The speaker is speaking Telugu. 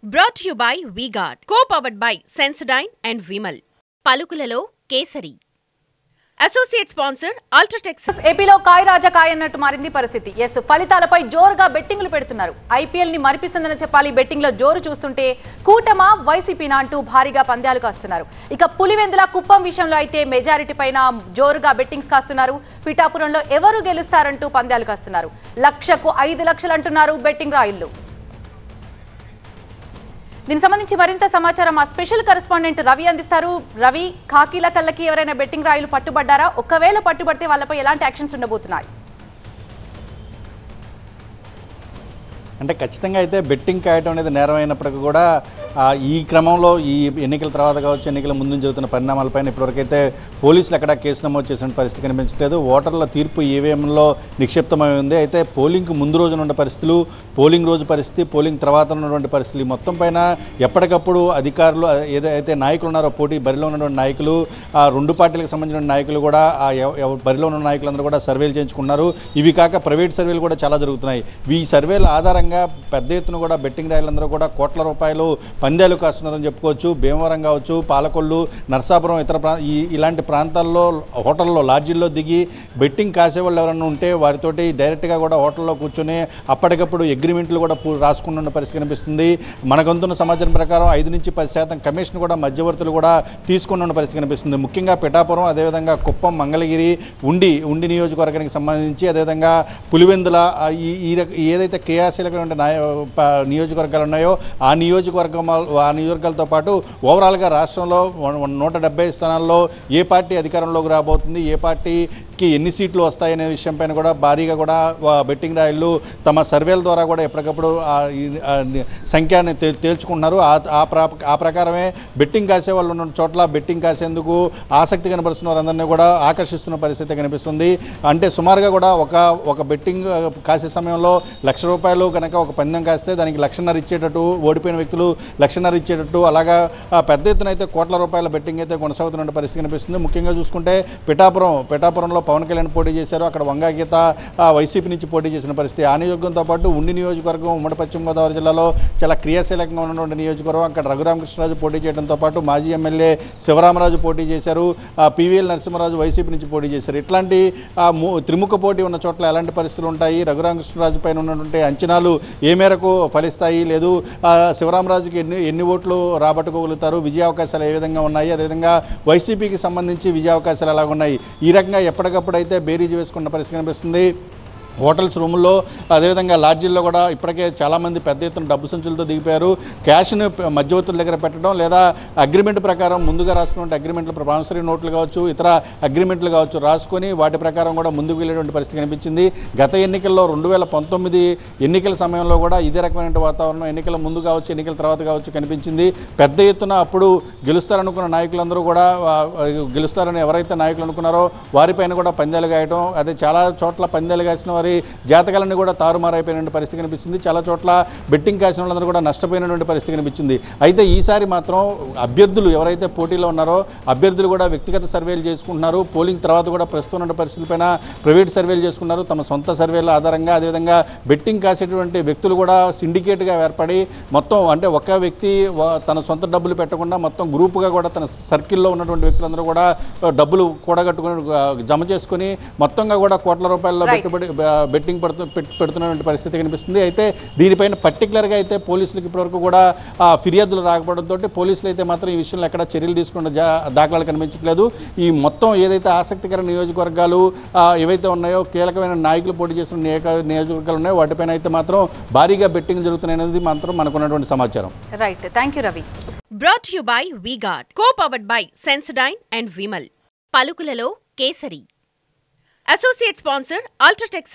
Brought to you by V-Guard, co-powered by Sensodyne and Vimal. పలుకులలో కేసరి. Associate sponsor UltraTech. ఏపీలో కాయ రాజా కాయ అన్నట్టు మారింది పరిస్థితి. ఫలితాలపై జోరుగా బెట్టింగ్లు పెడుతున్నారు. ఐపీఎల్ ని మరిపిస్తుందని చెప్పాలి. బెట్టింగ్ లో జోరు చూస్తుంటే కూటమా వైసీపీనా అంటూ భారీగా పందాలు కాస్తున్నారు. ఇక పులివెందుల కుప్పం విషయంలో అయితే మెజారిటీ పైన జోరుగా బెట్టింగ్స్ కాస్తున్నారు. పిఠాపురంలో ఎవరు గెలుస్తారంటూ పందాలు కాస్తున్నారు. లక్షకు 5 లక్షలు అంటున్నారు బెట్టింగ్ రాయిళ్లు. దీనికి సంబంధించి మరింత సమాచారం మా స్పెషల్ కరెస్పాండెంట్ రవి అందిస్తారు. రవి, ఖాకీల కళ్ళకి ఎవరైనా బెట్టింగ్ రాయిలు పట్టుబడ్డారా? ఒకవేళ పట్టుబడితే వాళ్ళపై ఎలాంటి యాక్షన్స్ ఉండబోతున్నాయి? అంటే ఖచ్చితంగా అయితే బెట్టింగ్ కాయటం అనేది నేరం అయినప్పటికీ కూడా ఈ క్రమంలో ఈ ఎన్నికల తర్వాత కావచ్చు, ఎన్నికల ముందు జరుగుతున్న పరిణామాలపైన ఇప్పటివరకైతే పోలీసులు ఎక్కడా కేసు నమోదు చేసిన పరిస్థితి కనిపించలేదు. ఓటర్ల తీర్పు ఈవీఎంలో నిక్షిప్తమై ఉంది. అయితే పోలింగ్కి ముందు రోజున ఉన్న పరిస్థితులు, పోలింగ్ రోజు పరిస్థితి, పోలింగ్ తర్వాత ఉన్నటువంటి పరిస్థితులు మొత్తం పైన ఎప్పటికప్పుడు అధికారులు ఏదైతే నాయకులు ఉన్నారో, పోటీ బరిలో ఉన్నటువంటి నాయకులు, రెండు పార్టీలకు సంబంధించిన నాయకులు కూడా బరిలో ఉన్న నాయకులందరూ కూడా సర్వేలు చేయించుకున్నారు. ఇవి కాక ప్రైవేట్ సర్వేలు కూడా చాలా జరుగుతున్నాయి. ఈ సర్వేల ఆధారంగా పెద్ద ఎత్తున కూడా బెట్టింగ్ రాయలందరూ కూడా కోట్ల రూపాయలు పందాలు కాస్తున్నారని చెప్పుకోవచ్చు. భీమవరం కావచ్చు, పాలకొల్లు, నరసాపురం, ఇతర ఇలాంటి ప్రాంతాల్లో హోటల్లో, లాడ్జీల్లో దిగి బెట్టింగ్ కాసేవాళ్ళు ఎవరైనా ఉంటే వారితోటి డైరెక్ట్గా కూడా హోటల్లో కూర్చొని అప్పటికప్పుడు అగ్రిమెంట్లు కూడా రాసుకున్న పరిస్థితి కనిపిస్తుంది. మనకంతున్న సమాచారం ప్రకారం 5 నుంచి 10% కమిషన్ కూడా మధ్యవర్తులు కూడా తీసుకున్న పరిస్థితి కనిపిస్తుంది. ముఖ్యంగా పిఠాపురం, అదేవిధంగా కుప్పం, మంగళగిరి, ఉండి నియోజకవర్గానికి సంబంధించి, అదేవిధంగా పులివెందుల ఏదైతే క్రియాశీలక నియోజకవర్గాలు ఉన్నాయో ఆ నియోజకవర్గాలతో పాటు ఓవరాల్గా రాష్ట్రంలో 170 స్థానాల్లో ఏ పార్టీ అధికారంలోకి రాబోతుంది, ఏ పార్టీకి ఎన్ని సీట్లు వస్తాయనే విషయం పైన కూడా భారీగా కూడా బెట్టింగ్ రాయిళ్ళు తమ సర్వేల ద్వారా కూడా ఎప్పటికప్పుడు సంఖ్యని తేల్చుకుంటున్నారు. ఆ ప్రకారమే బెట్టింగ్ కాసే వాళ్ళు ఉన్న చోట్ల బెట్టింగ్ కాసేందుకు ఆసక్తి కనబరుస్తున్న వారందరినీ కూడా ఆకర్షిస్తున్న పరిస్థితి కనిపిస్తుంది. అంటే సుమారుగా కూడా ఒక బెట్టింగ్ కాసే సమయంలో ₹1,00,000 కనుక ఒక పందెం కాస్తే దానికి 1,50,000 ఇచ్చేటట్టు, ఓడిపోయిన వ్యక్తులు 1,50,000 ఇచ్చేటట్టు, అలాగా పెద్ద ఎత్తున అయితే కోట్ల రూపాయల బెట్టింగ్ అయితే కొనసాగుతున్న పరిస్థితి కనిపిస్తుంది. ముఖ్యంగా చూసుకుంటే పిఠాపురంలో పవన్ కళ్యాణ్ పోటీ చేశారు. అక్కడ వంగాగీత వైసీపీ నుంచి పోటీ చేసిన పరిస్థితి. ఆ నియోజకవర్గంతో పాటు ఉండి నియోజకవర్గం ఉమ్మడి పశ్చిమ గోదావరి జిల్లాలో చాలా క్రియాశీలకంగా ఉన్నటువంటి నియోజకవర్గం. అక్కడ రఘురామకృష్ణరాజు పోటీ చేయడంతో పాటు మాజీ ఎమ్మెల్యే శివరామరాజు పోటీ చేశారు. పివిఎల్ నరసింహరాజు వైసీపీ నుంచి పోటీ చేశారు. ఇట్లాంటి త్రిముఖ పోటీ ఉన్న చోట్ల ఎలాంటి పరిస్థితులు ఉంటాయి, రఘురామకృష్ణరాజు పైన ఉన్నటువంటి అంచనాలు ఏ మేరకు ఫలిస్తాయి, లేదు శివరామరాజుకి ఎన్ని ఓట్లు రాబట్టుకోగలుగుతారు, విజయ అవకాశాలు ఏ విధంగా ఉన్నాయి, అదేవిధంగా వైసీపీకి సంబంధించి విజయ అవకాశాలు ఎలాగున్నాయి, ఈ రకంగా ఎప్పటికప్పుడు అయితే బేరీజు వేసుకున్న పరిస్థితి కనిపిస్తుంది. హోటల్స్ రూముల్లో, అదేవిధంగా లాడ్జీల్లో కూడా ఇప్పటికే చాలామంది పెద్ద ఎత్తున డబ్బు సంచులతో దిగిపోయారు. క్యాష్ను మధ్యవర్తుల దగ్గర పెట్టడం, లేదా అగ్రిమెంట్ ప్రకారం ముందుగా రాసుకున్న అగ్రిమెంట్లు, ప్రామిసరీ నోట్లు కావచ్చు, ఇతర అగ్రిమెంట్లు కావచ్చు రాసుకొని వాటి ప్రకారం కూడా ముందుకు వెళ్ళేటువంటి పరిస్థితి కనిపించింది. గత ఎన్నికల్లో 2019 ఎన్నికల సమయంలో కూడా ఇదే రకమైన వాతావరణం ఎన్నికల ముందు కావచ్చు, ఎన్నికల తర్వాత కావచ్చు కనిపించింది. పెద్ద ఎత్తున అప్పుడు గెలుస్తారనుకున్న నాయకులందరూ కూడా గెలుస్తారని ఎవరైతే నాయకులు అనుకున్నారో వారిపైన కూడా పందాలు గాయటం, అదే చాలా చోట్ల పందాలు కాసిన వారి జాతకాలన్నీ కూడా తారుమారైపోయిన పరిస్థితి కనిపిస్తుంది. చాలా చోట్ల బెట్టింగ్ కాసిన వాళ్ళందరూ కూడా నష్టపోయినటువంటి పరిస్థితి కనిపించింది. అయితే ఈసారి మాత్రం అభ్యర్థులు ఎవరైతే పోటీలో ఉన్నారో అభ్యర్థులు కూడా వ్యక్తిగత సర్వేలు చేసుకుంటున్నారు. పోలింగ్ తర్వాత కూడా ప్రస్తుతం ఉన్న పరిస్థితులపైన ప్రైవేట్ సర్వేలు చేసుకున్నారు తమ సొంత సర్వేల ఆధారంగా. అదేవిధంగా బెట్టింగ్ కాసేటువంటి వ్యక్తులు కూడా సిండికేట్గా ఏర్పడి మొత్తం, అంటే ఒక్క వ్యక్తి తన సొంత డబ్బులు పెట్టకుండా మొత్తం గ్రూపుగా కూడా తన సర్కిల్లో ఉన్నటువంటి వ్యక్తులందరూ కూడా డబ్బులు కూడగట్టుకుని జమ చేసుకుని మొత్తంగా కూడా కోట్ల రూపాయల్లో పెట్టుబడి బెట్టింగ్ పెడుతున్నటువంటి పరిస్థితి కనిపిస్తుంది. అయితే దీనిపైన పర్టికులర్గా అయితే పోలీసులకు ఇప్పటివరకు కూడా ఫిర్యాదులు రాకపోవడంతో పోలీసులు అయితే మాత్రం ఈ విషయంలో ఎక్కడ చర్యలు తీసుకున్న దాఖలాలు కనిపించట్లేదు. ఈ మొత్తం ఏదైతే ఆసక్తికర నియోజకవర్గాలు ఏవైతే ఉన్నాయో, కీలకమైన నాయకులు పోటీ చేసిన నియోజకవర్గాలు ఉన్నాయో వాటిపైన అయితే మాత్రం భారీగా బెట్టింగ్ జరుగుతున్నాయనేది మాత్రం మనకున్నటువంటి సమాచారం. Right, thank you Ravi. Brought to you by V-Guard, co-powered by Sensodyne and Vimal. పలుకులలో కేసరి. Associate sponsor UltraTech.